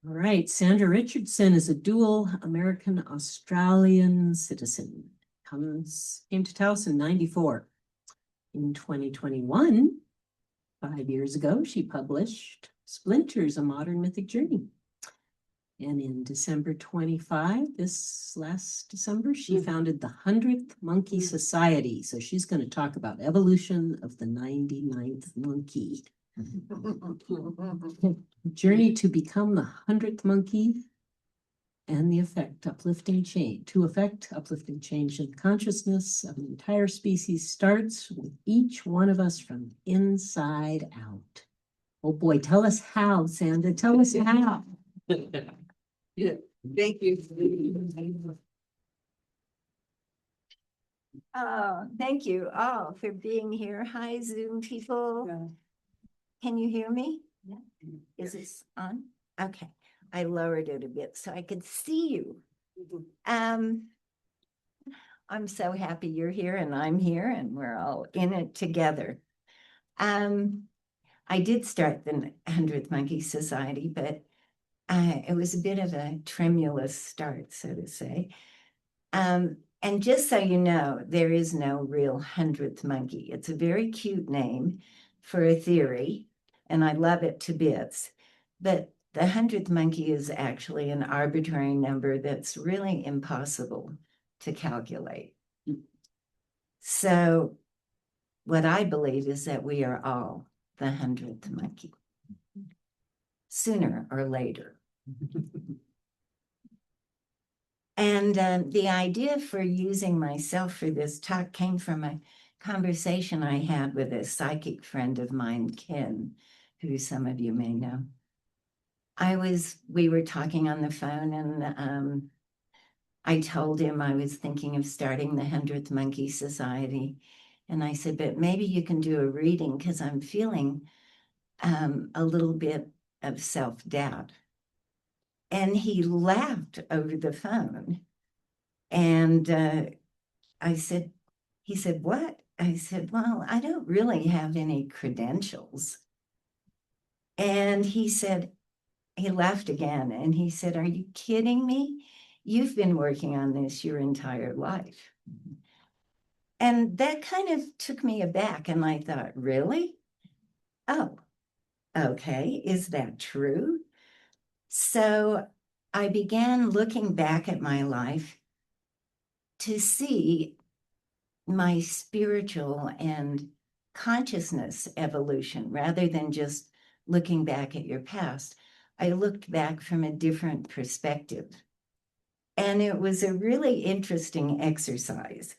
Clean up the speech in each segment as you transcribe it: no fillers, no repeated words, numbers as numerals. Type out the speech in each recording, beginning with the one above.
All right, Sandra Richardson is a dual American-Australian citizen. Came to Taos in 94. In 2021, 5 years ago, she published Splinters, A Modern Mythic Journey. And in December 25, this last December, she founded the 100th Monkey Society. So she's going to talk about evolution of the 99th monkey. Journey to become the 100th monkey and the uplifting change in consciousness of an entire species starts with each one of us from inside out. Oh boy, tell us how, Sandra, tell us how. Yeah, thank you. Thank you all for being here. Hi, Zoom people. Yeah. Can you hear me? Yeah. Is this on? Okay. I lowered it a bit so I could see you. I'm so happy you're here and I'm here and we're all in it together. I did start the 100th Monkey Society, but it was a bit of a tremulous start, so to say. And just so you know, there is no real 100th monkey. It's a very cute name for a theory, and I love it to bits. But the 100th monkey is actually an arbitrary number that's really impossible to calculate. So what I believe is that we are all the 100th monkey, sooner or later. And the idea for using myself for this talk came from a conversation I had with a psychic friend of mine, Ken, who some of you may know. We were talking on the phone and I told him I was thinking of starting the 100th Monkey Society. And I said, but maybe you can do a reading because I'm feeling a little bit of self-doubt. And he laughed over the phone. And he said, what? I said, well, I don't really have any credentials. And he laughed again. And he said, are you kidding me? You've been working on this your entire life. And that kind of took me aback. And I thought, really? Oh, okay. Is that true? So I began looking back at my life to see my spiritual and consciousness evolution rather than just looking back at your past. I looked back from a different perspective. And it was a really interesting exercise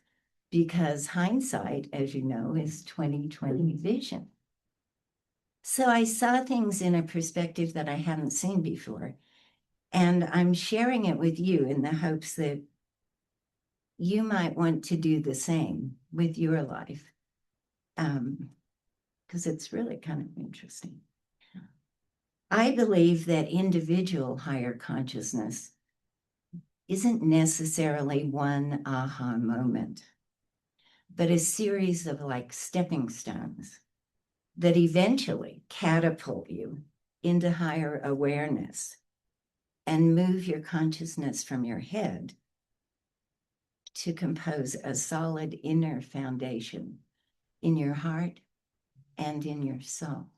because hindsight, as you know, is 20/20 vision. So I saw things in a perspective that I hadn't seen before. And I'm sharing it with you in the hopes that you might want to do the same with your life. Because it's really kind of interesting. I believe that individual higher consciousness isn't necessarily one aha moment, but a series of like stepping stones that eventually catapult you into higher awareness and move your consciousness from your head to compose a solid inner foundation in your heart and in your soul.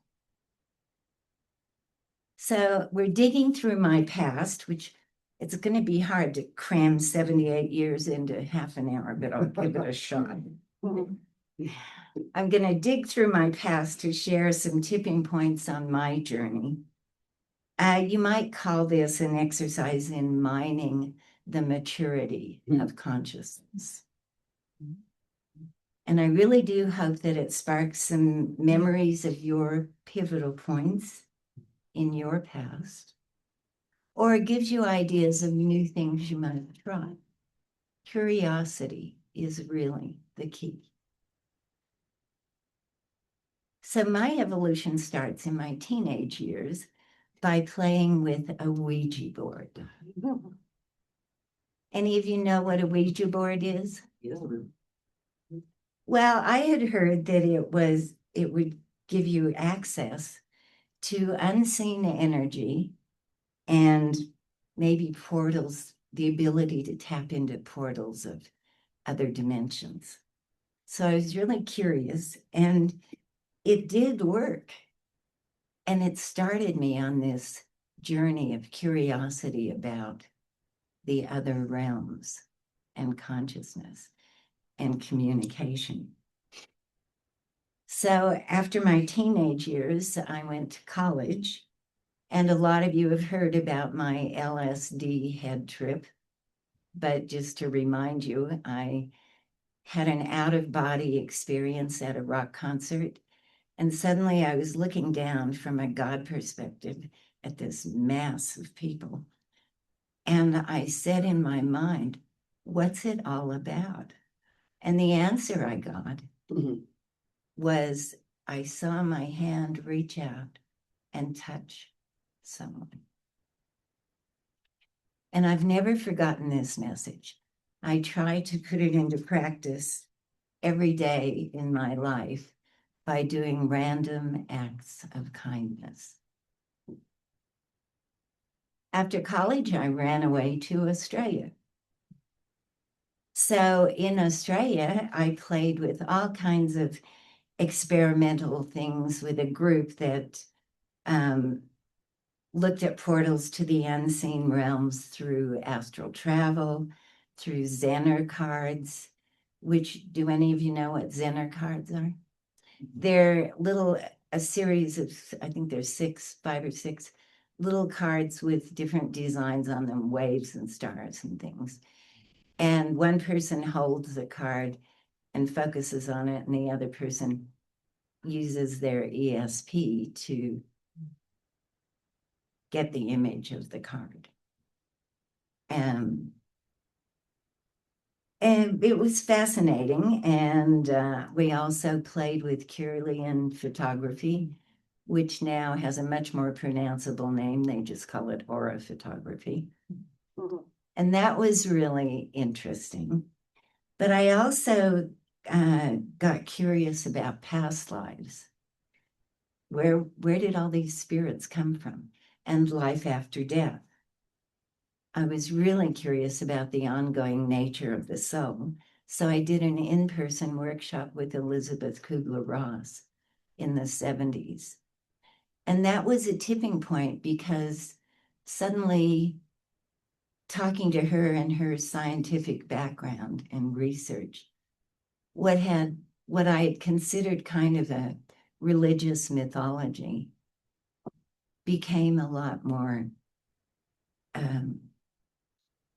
So we're digging through my past, which it's going to be hard to cram 78 years into half an hour, but I'll give it a shot. I'm going to dig through my past to share some tipping points on my journey. You might call this an exercise in mining the maturity of consciousness. And I really do hope that it sparks some memories of your pivotal points in your past, or it gives you ideas of new things you might try. Curiosity is really the key. So my evolution starts in my teenage years by playing with a Ouija board. Any of you know what a Ouija board is? Yes. Well, I had heard that it would give you access to unseen energy and maybe portals, the ability to tap into portals of other dimensions. So I was really curious, and it did work. And it started me on this journey of curiosity about the other realms and consciousness and communication. So after my teenage years, I went to college, and a lot of you have heard about my LSD head trip. But just to remind you, I had an out-of-body experience at a rock concert, and suddenly I was looking down from a God perspective at this mass of people. And I said in my mind, what's it all about? And the answer I got was, I saw my hand reach out and touch someone. And I've never forgotten this message. I try to put it into practice every day in my life by doing random acts of kindness. After college, I ran away to Australia. So in Australia, I played with all kinds of experimental things with a group that looked at portals to the unseen realms through astral travel, through Zener cards, which, do any of you know what Zener cards are? They're a series of, I think there's 5 or 6 little cards with different designs on them, waves and stars and things. And one person holds the card and focuses on it, and the other person uses their ESP to get the image of the card. And it was fascinating. And we also played with Kirlian photography, which now has a much more pronounceable name. They just call it aura photography. And that was really interesting. But I also got curious about past lives. Where did all these spirits come from? And life after death. I was really curious about the ongoing nature of the soul. So I did an in-person workshop with Elizabeth Kubler-Ross in the 70s. And that was a tipping point, because suddenly talking to her and her scientific background and research, what I had considered kind of a religious mythology became a lot more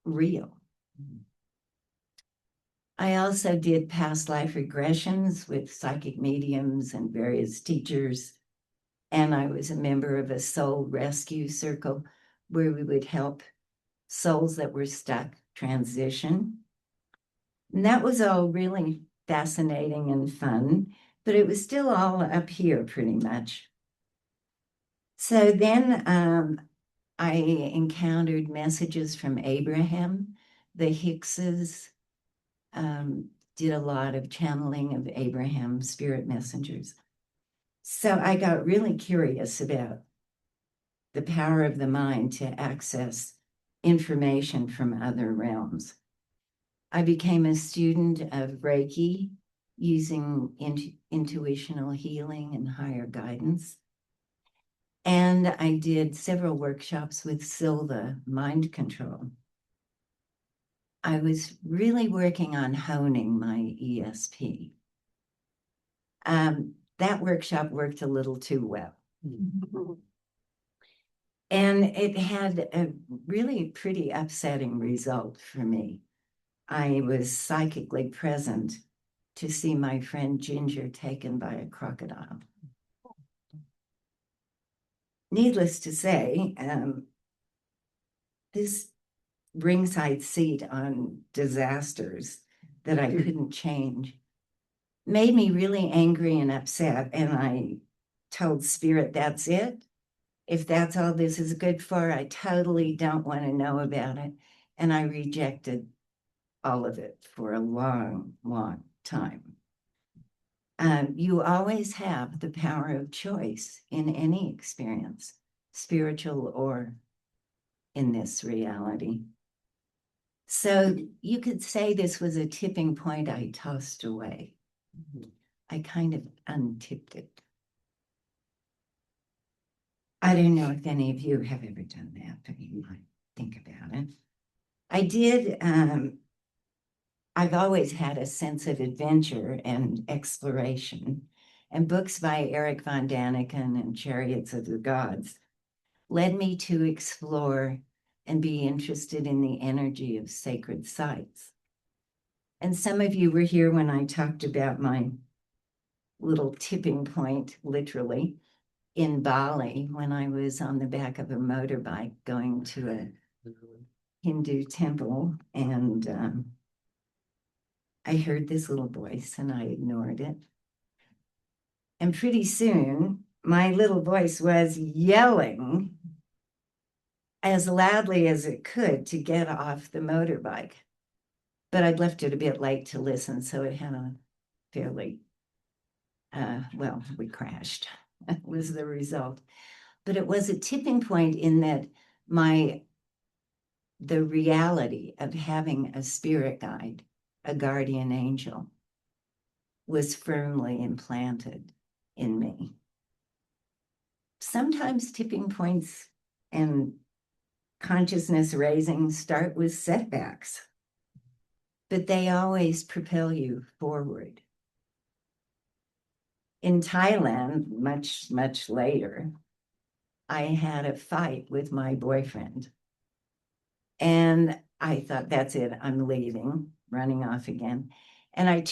real. I also did past life regressions with psychic mediums and various teachers. And I was a member of a soul rescue circle where we would help souls that were stuck transition. And that was all really fascinating and fun, but it was still all up here pretty much. So then I encountered messages from Abraham. The Hickses did a lot of channeling of Abraham spirit messengers. So I got really curious about the power of the mind to access information from other realms. I became a student of Reiki, using intuitional healing and higher guidance. And I did several workshops with Silva, mind control. I was really working on honing my ESP. That workshop worked a little too well. And it had a really pretty upsetting result for me. I was psychically present to see my friend Ginger taken by a crocodile. Needless to say, this ringside seat on disasters that I couldn't change made me really angry and upset. And I told Spirit, that's it. If that's all this is good for, I totally don't want to know about it. And I rejected all of it for a long, long time. You always have the power of choice in any experience, spiritual or in this reality. So you could say this was a tipping point I tossed away. I kind of untipped it. I don't know if any of you have ever done that, but you might think about it. I did, I've always had a sense of adventure and exploration, and books by Eric von Daniken and Chariots of the Gods led me to explore and be interested in the energy of sacred sites. And some of you were here when I talked about my little tipping point, literally, in Bali, when I was on the back of a motorbike going to a Hindu temple, and I heard this little voice and I ignored it. And pretty soon, my little voice was yelling as loudly as it could to get off the motorbike. But I'd left it a bit late to listen, so it had a fairly, well, we crashed. Was the result. But it was a tipping point in that the reality of having a spirit guide, a guardian angel, was firmly implanted in me. Sometimes tipping points and consciousness raising start with setbacks, but they always propel you forward. In Thailand, much, much later, I had a fight with my boyfriend. And I thought, that's it, I'm leaving, running off again. And I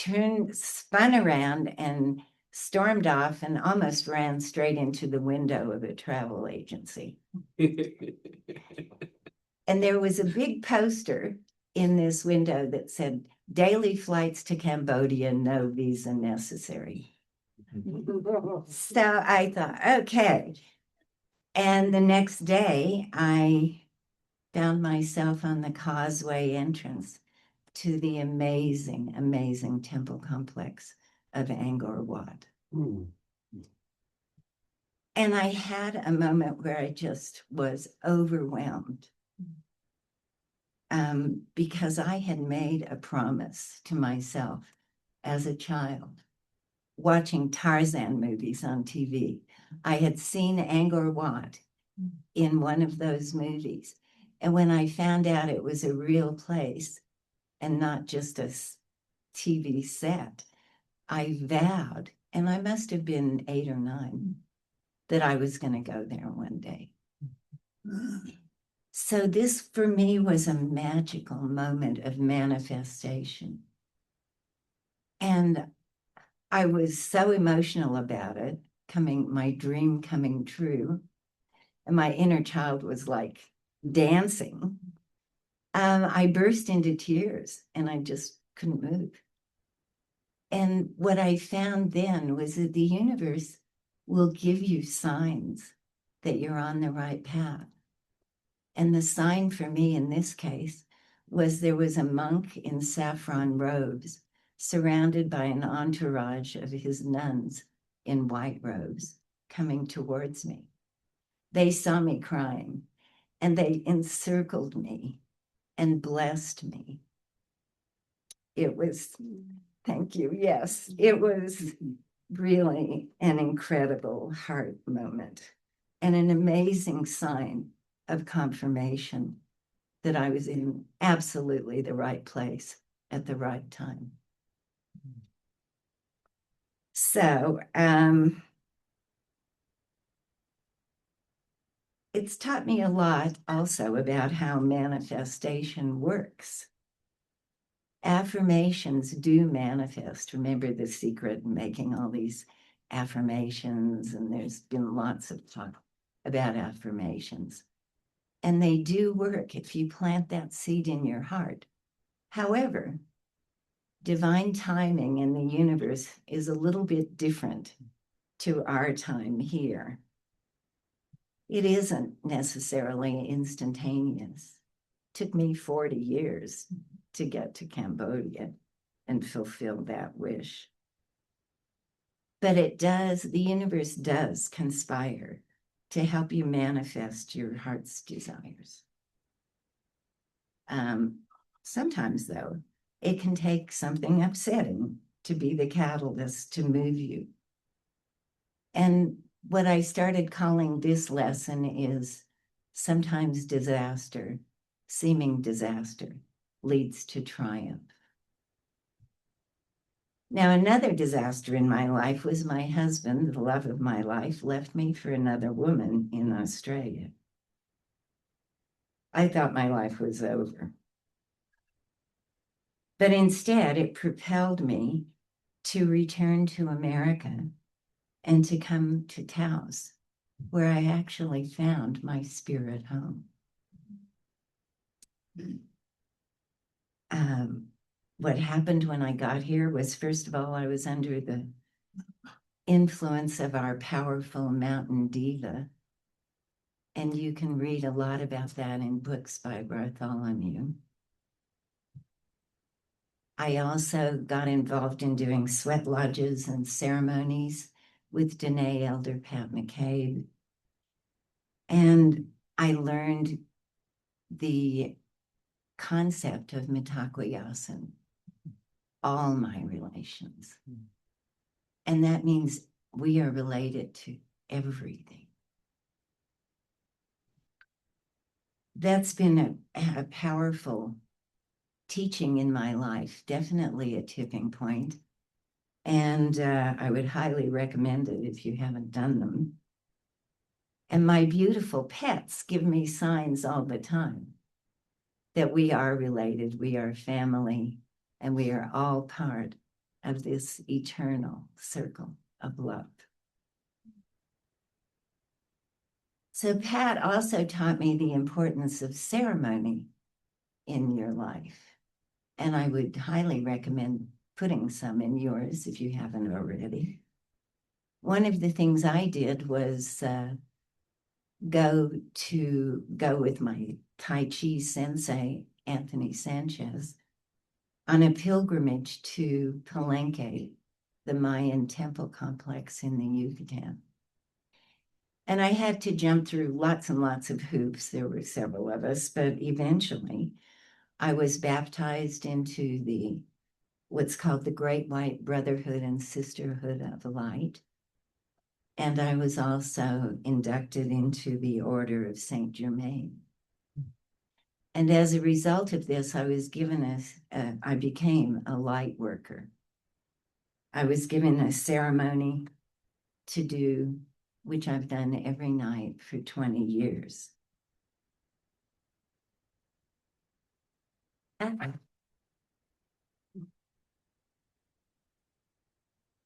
spun around and stormed off and almost ran straight into the window of a travel agency. And there was a big poster in this window that said, daily flights to Cambodia, no visa necessary. So I thought, okay. And the next day, I found myself on the causeway entrance to the amazing, amazing temple complex of Angkor Wat. And I had a moment where I just was overwhelmed because I had made a promise to myself as a child, watching Tarzan movies on TV. I had seen Angkor Wat in one of those movies. And when I found out it was a real place and not just a TV set, I vowed, and I must have been 8 or 9, that I was going to go there one day. So this for me was a magical moment of manifestation. And I was so emotional about it, my dream coming true. And my inner child was like dancing. I burst into tears and I just couldn't move. And what I found then was that the universe will give you signs that you're on the right path. And the sign for me in this case was there was a monk in saffron robes surrounded by an entourage of his nuns in white robes coming towards me. They saw me crying and they encircled me and blessed me. It was, thank you, yes, it was really an incredible heart moment and an amazing sign of confirmation that I was in absolutely the right place at the right time. So, it's taught me a lot also about how manifestation works. Affirmations do manifest. Remember The Secret, making all these affirmations, and there's been lots of talk about affirmations. And they do work if you plant that seed in your heart. However, divine timing in the universe is a little bit different to our time here. It isn't necessarily instantaneous. It took me 40 years to get to Cambodia and fulfill that wish. But the universe does conspire to help you manifest your heart's desires. Sometimes, though, it can take something upsetting to be the catalyst to move you. And what I started calling this lesson is sometimes disaster, seeming disaster, leads to triumph. Now, another disaster in my life was my husband, the love of my life, left me for another woman in Australia. I thought my life was over. But instead, it propelled me to return to America and to come to Taos, where I actually found my spirit home. What happened when I got here was, first of all, I was under the influence of our powerful mountain diva. And you can read a lot about that in books by Bartholomew. I also got involved in doing sweat lodges and ceremonies with Danae Elder Pat McCabe. And I learned the concept of mitakoyasin, all my relations. And that means we are related to everything. That's been a powerful teaching in my life, definitely a tipping point. And I would highly recommend it if you haven't done them. And my beautiful pets give me signs all the time that we are related, we are family, and we are all part of this eternal circle of love. So Pat also taught me the importance of ceremony in your life. And I would highly recommend putting some in yours if you haven't already. One of the things I did was go with my Tai Chi sensei, Anthony Sanchez, on a pilgrimage to Palenque, the Mayan temple complex in the Yucatan. And I had to jump through lots and lots of hoops. There were several of us, but eventually I was baptized into what's called the Great White Brotherhood and Sisterhood of Light. And I was also inducted into the Order of Saint Germain. And as a result of this, I became a light worker. I was given a ceremony to do, which I've done every night for 20 years.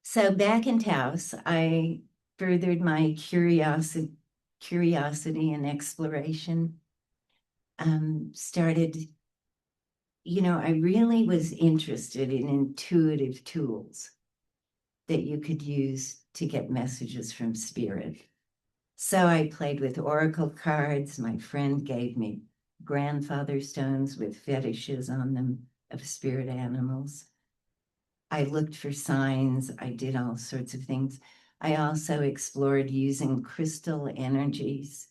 So back in Taos, I furthered my curiosity and exploration. I really was interested in intuitive tools that you could use to get messages from spirit. So I played with oracle cards. My friend gave me grandfather stones with fetishes on them of spirit animals. I looked for signs. I did all sorts of things. I also explored using crystal energies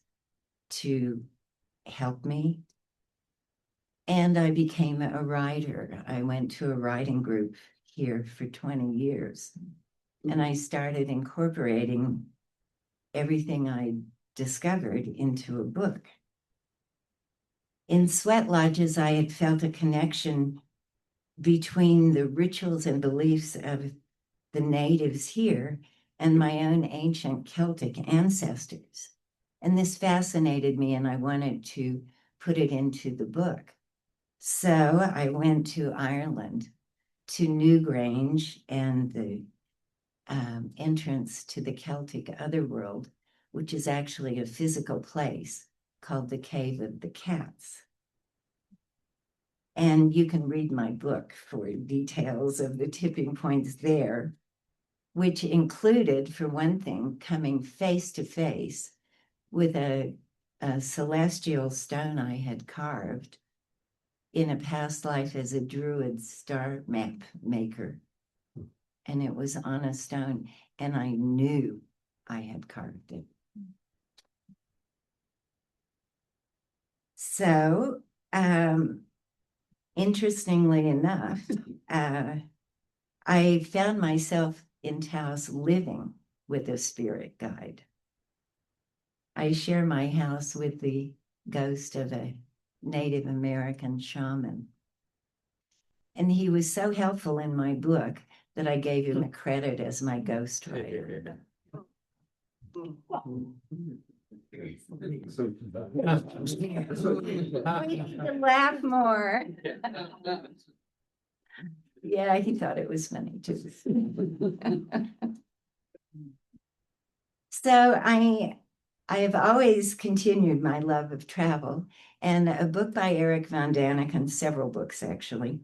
to help me. And I became a writer. I went to a writing group here for 20 years. And I started incorporating everything I discovered into a book. In sweat lodges, I had felt a connection between the rituals and beliefs of the natives here and my own ancient Celtic ancestors. And this fascinated me, and I wanted to put it into the book. So I went to Ireland, to Newgrange and the entrance to the Celtic otherworld, which is actually a physical place called the Cave of the Cats. And you can read my book for details of the tipping points there, which included, for one thing, coming face to face with a celestial stone I had carved in a past life as a druid star map maker. And it was on a stone, and I knew I had carved it. So interestingly enough, I found myself in Taos living with a spirit guide. I share my house with the ghost of a Native American shaman. And he was so helpful in my book that I gave him a credit as my ghostwriter. We need to laugh more. Yeah, he thought it was funny too. So I have always continued my love of travel, and a book by Eric von Daniken, several books actually,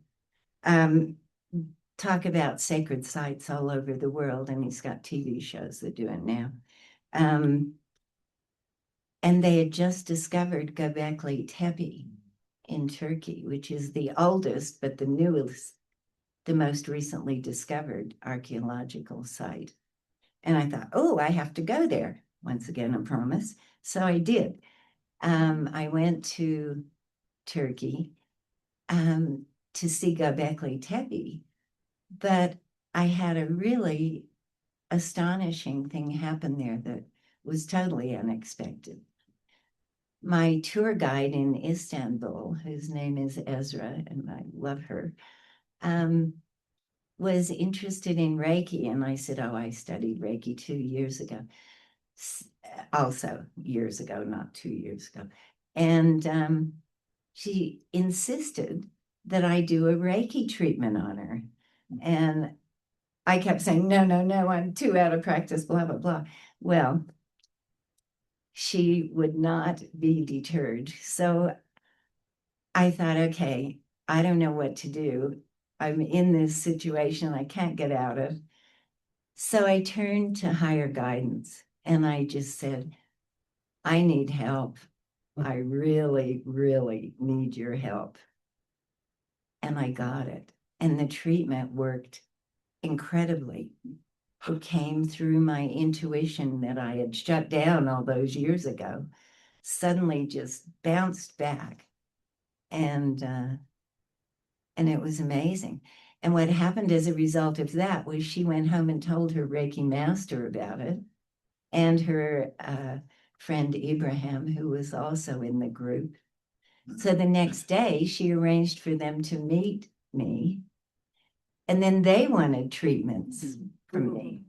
talk about sacred sites all over the world, and he's got TV shows that do it now. And they had just discovered Göbekli Tepe in Turkey, which is the oldest, but the newest, the most recently discovered archaeological site. And I thought, oh, I have to go there. Once again, a promise. So I did. I went to Turkey to see Göbekli Tepe, but I had a really astonishing thing happen there that was totally unexpected. My tour guide in Istanbul, whose name is Ezra, and I love her, was interested in Reiki. And I said, oh, I studied Reiki 2 years ago. Also years ago, not 2 years ago. And she insisted that I do a Reiki treatment on her. And I kept saying, no, no, no, I'm too out of practice, blah, blah, blah. Well, she would not be deterred. So I thought, okay, I don't know what to do. I'm in this situation I can't get out of. So I turned to higher guidance and I just said, I need help. I really, really need your help. And I got it. And the treatment worked incredibly. It came through my intuition that I had shut down all those years ago, suddenly just bounced back. And it was amazing. And what happened as a result of that was she went home and told her Reiki master about it, and her friend Ibrahim, who was also in the group. So the next day, she arranged for them to meet me, and then they wanted treatments from me.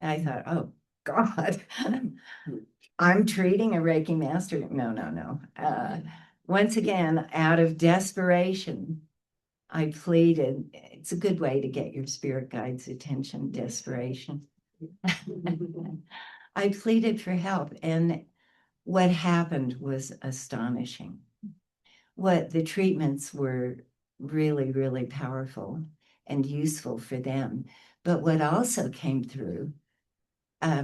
And I thought, oh, God, I'm treating a Reiki master. No, no, no. Once again, out of desperation, I pleaded. It's a good way to get your spirit guide's attention, desperation. I pleaded for help, and what happened was astonishing. What the treatments were really, really powerful and useful for them. But what also came through,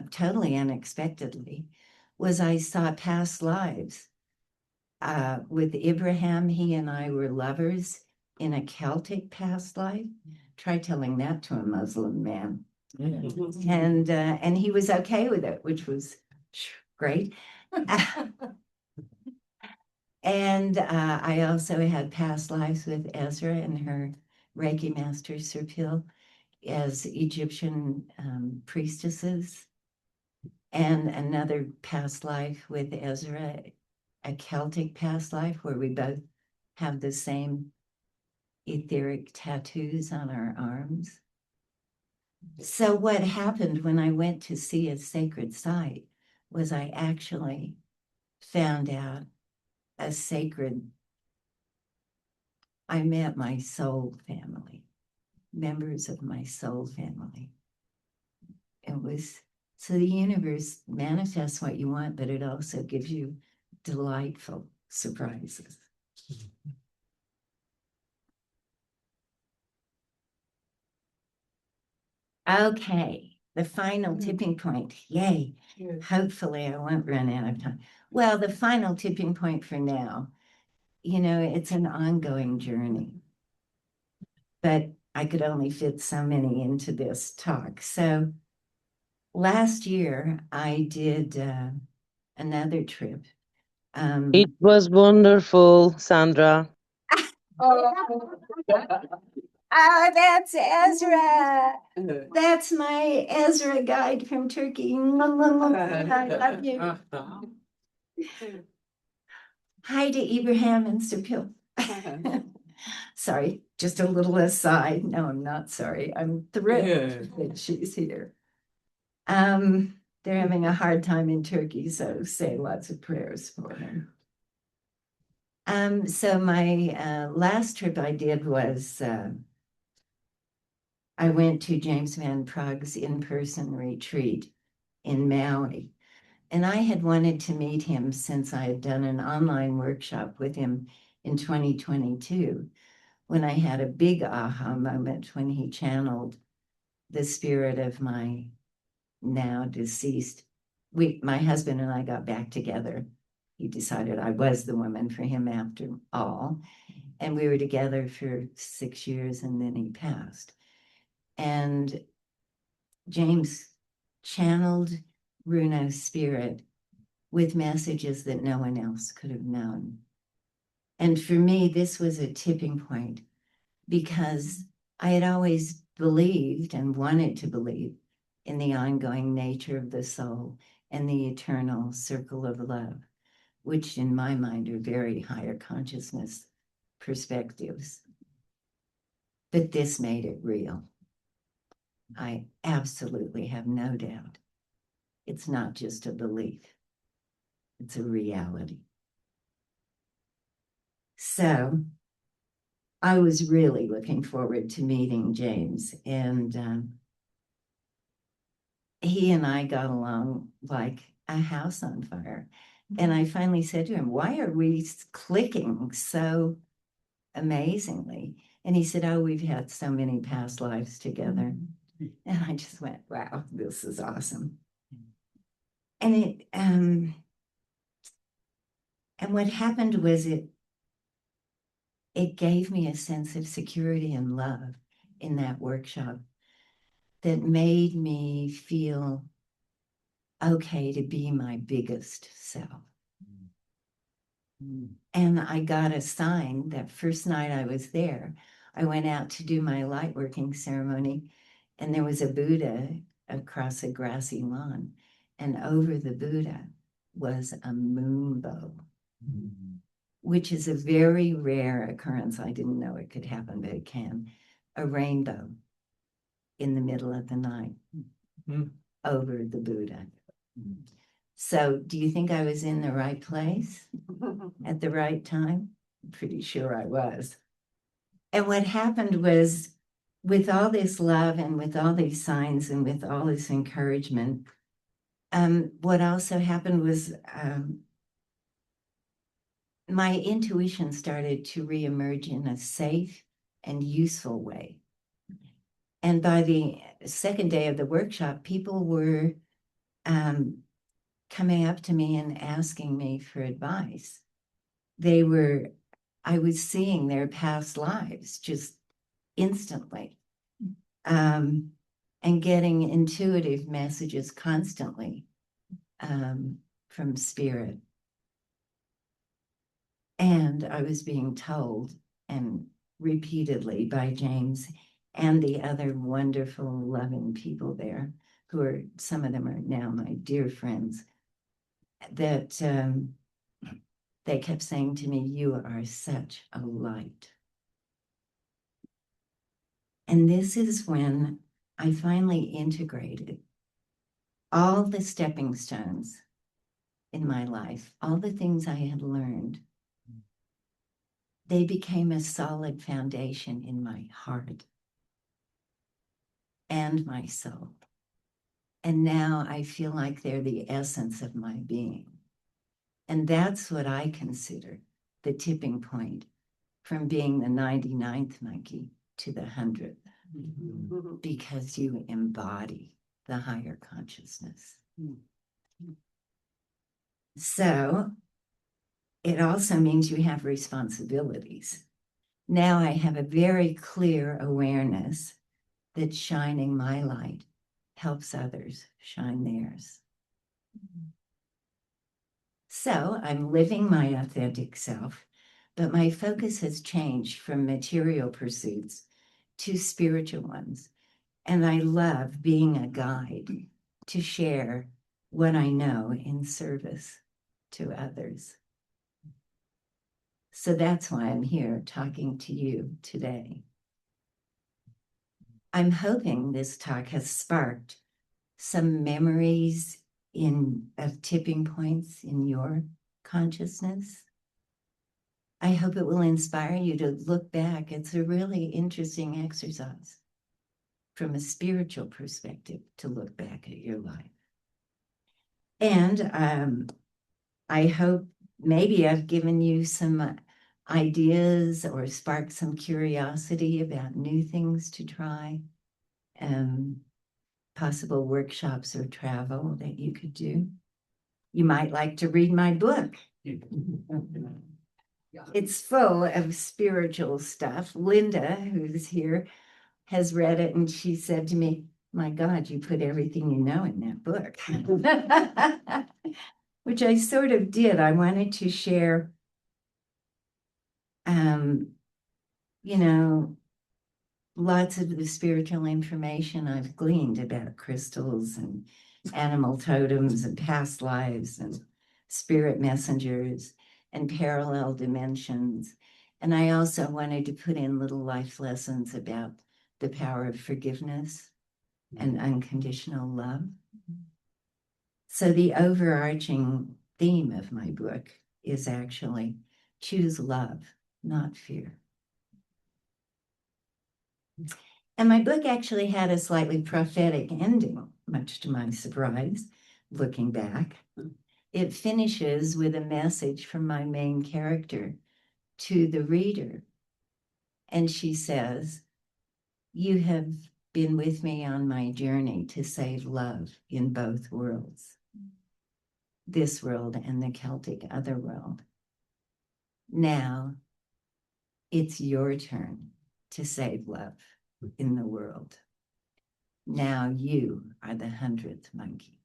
totally unexpectedly, was I saw past lives. With Ibrahim, he and I were lovers in a Celtic past life. Try telling that to a Muslim man. And he was okay with it, which was great. And I also had past lives with Ezra and her Reiki master Serpil as Egyptian priestesses, and another past life with Ezra, a Celtic past life where we both have the same etheric tattoos on our arms. So what happened when I went to see a sacred site was I actually found out a sacred, I met my soul family, members of my soul family. It was, so the universe manifests what you want, but it also gives you delightful surprises. Okay, the final tipping point. Yay. Hopefully I won't run out of time. Well, the final tipping point for now, it's an ongoing journey, but I could only fit so many into this talk. So last year I did another trip. It was wonderful, Sandra. Oh, that's Ezra. That's my Ezra guide from Turkey. I love you. Hi to Ibrahim and Serpil. Sorry, just a little aside. No, I'm not sorry. I'm thrilled that she's here. They're having a hard time in Turkey, so say lots of prayers for them. So my last trip I did was I went to James Van Prague's in-person retreat in Maui. And I had wanted to meet him since I had done an online workshop with him in 2022, when I had a big aha moment when he channeled the spirit of my now deceased. My husband and I got back together. He decided I was the woman for him after all. And we were together for 6 years and then he passed. And James channeled Bruno's spirit with messages that no one else could have known. And for me, this was a tipping point because I had always believed and wanted to believe in the ongoing nature of the soul and the eternal circle of love, which in my mind are very higher consciousness perspectives. But this made it real. I absolutely have no doubt. It's not just a belief. It's a reality. So I was really looking forward to meeting James, and he and I got along like a house on fire. And I finally said to him, why are we clicking so amazingly? And he said, oh, we've had so many past lives together. And I just went, wow, this is awesome. And and what happened was it gave me a sense of security and love in that workshop that made me feel okay to be my biggest self. And I got a sign that first night I was there. I went out to do my light working ceremony, and there was a Buddha across a grassy lawn, and over the Buddha was a moonbow, which is a very rare occurrence. I didn't know it could happen, but it can. A rainbow in the middle of the night over the Buddha. So do you think I was in the right place at the right time? I'm pretty sure I was. And what happened was, with all this love and with all these signs and with all this encouragement, what also happened was my intuition started to reemerge in a safe and useful way. And by the second day of the workshop, people were coming up to me and asking me for advice. I was seeing their past lives just instantly, and getting intuitive messages constantly from spirit. And I was being told, and repeatedly by James and the other wonderful, loving people there, some of them are now my dear friends, that they kept saying to me, you are such a light. And this is when I finally integrated all the stepping stones in my life, all the things I had learned. They became a solid foundation in my heart and my soul. And now I feel like they're the essence of my being. And that's what I consider the tipping point from being the 99th monkey to the 100th, because you embody the higher consciousness. So it also means you have responsibilities. Now I have a very clear awareness that shining my light helps others shine theirs. So I'm living my authentic self. but my focus has changed from material pursuits to spiritual ones. And I love being a guide to share what I know in service to others. So that's why I'm here talking to you today. I'm hoping this talk has sparked some memories of tipping points in your consciousness. I hope it will inspire you to look back. It's a really interesting exercise from a spiritual perspective to look back at your life. And I hope maybe I've given you some ideas or sparked some curiosity about new things to try, possible workshops or travel that you could do. You might like to read my book. It's full of spiritual stuff. Linda, who's here, has read it, and she said to me, "My God, you put everything you know in that book." Which I sort of did. I wanted to share, lots of the spiritual information I've gleaned about crystals and animal totems and past lives and spirit messengers and parallel dimensions. And I also wanted to put in little life lessons about the power of forgiveness and unconditional love. So the overarching theme of my book is actually choose love, not fear. And my book actually had a slightly prophetic ending, much to my surprise, looking back. It finishes with a message from my main character to the reader. And she says, "You have been with me on my journey to save love in both worlds, this world and the Celtic otherworld. Now it's your turn to save love in the world. Now you are the 100th monkey."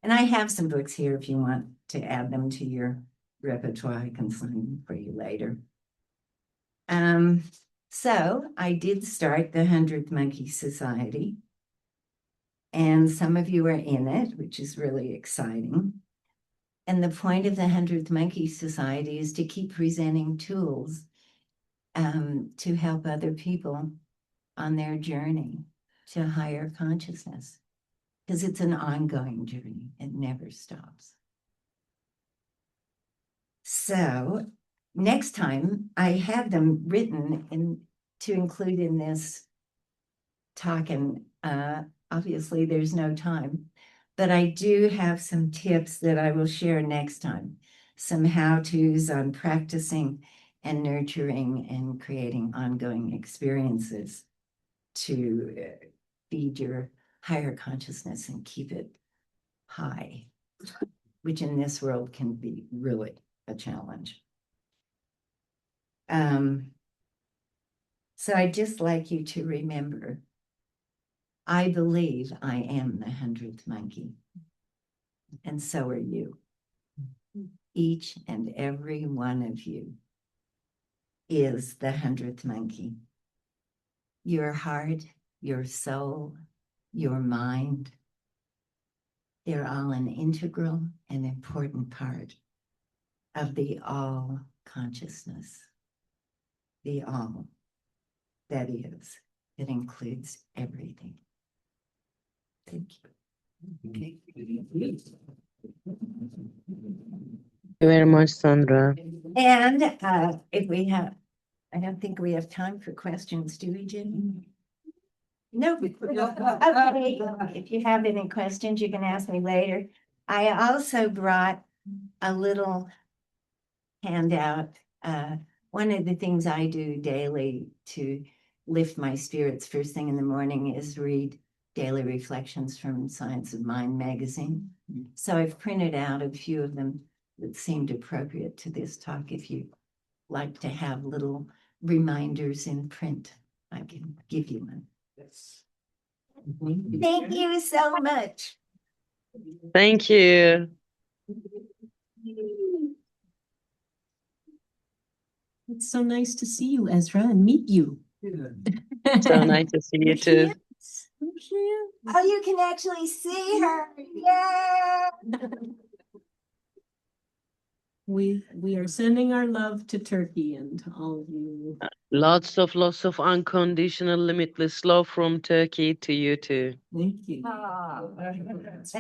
And I have some books here if you want to add them to your repertoire. I can sign them for you later. So I did start the 100th Monkey Society, and some of you are in it, which is really exciting. And the point of the 100th Monkey Society is to keep presenting tools to help other people on their journey to higher consciousness, because it's an ongoing journey. It never stops. So next time, I have them written to include in this talk, and obviously there's no time, but I do have some tips that I will share next time, some how-tos on practicing and nurturing and creating ongoing experiences to feed your higher consciousness and keep it high, which in this world can be really a challenge. So I'd just like you to remember, I believe I am the 100th monkey, and so are you. Each and every one of you is the 100th monkey. Your heart, your soul, your mind, they're all an integral and important part of the all consciousness. The all, that is, it includes everything. Thank you. Okay. You very much, Sandra. And if we have, I don't think we have time for questions, do we, Jenny? No. Okay. If you have any questions, you can ask me later. I also brought a little handout. One of the things I do daily to lift my spirits first thing in the morning is read daily reflections from Science of Mind magazine. So I've printed out a few of them that seemed appropriate to this talk. If you like to have little reminders in print, I can give you one. Yes. Thank you so much. Thank you. It's so nice to see you, Ezra, and meet you. So nice to see you too. Yes, there she is. Oh, you can actually see her. Yeah. We are sending our love to Turkey and to all of you. Lots of unconditional, limitless love from Turkey to you too. Thank you. Oh, I don't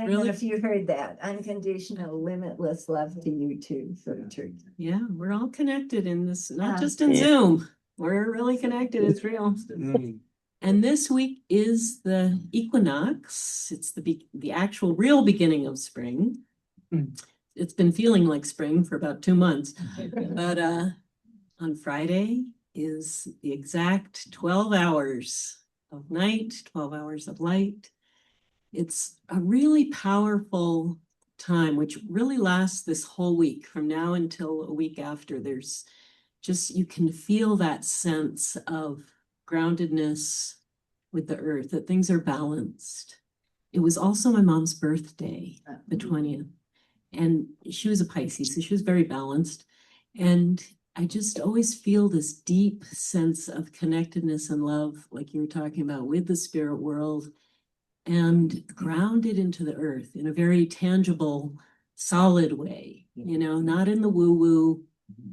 really- know if you heard that. Unconditional, limitless love to you too, from Turkey. Yeah, we're all connected in this, not Yeah. just in Yeah. Zoom. We're really connected. It's real. And this week is the equinox. It's the actual real beginning of spring. It's been feeling like spring for about 2 months. But on Friday is the exact 12 hours of night, 12 hours of light. It's a really powerful time, which really lasts this whole week from now until a week after. There's just, you can feel that sense of groundedness with the earth, that things are balanced. It was also my mom's birthday, the 20th. And she was a Pisces, so she was very balanced. And I just always feel this deep sense of connectedness and love, like you were talking about, with the spirit world, and grounded into the earth in a very tangible, solid way, you know, not in the woo-woo,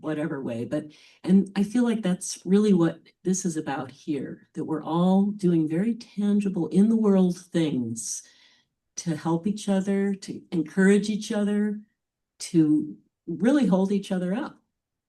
whatever way, but, and I feel like that's really what this is about here, that we're all doing very tangible in the world things to help each other, to encourage each other, to really hold each other up.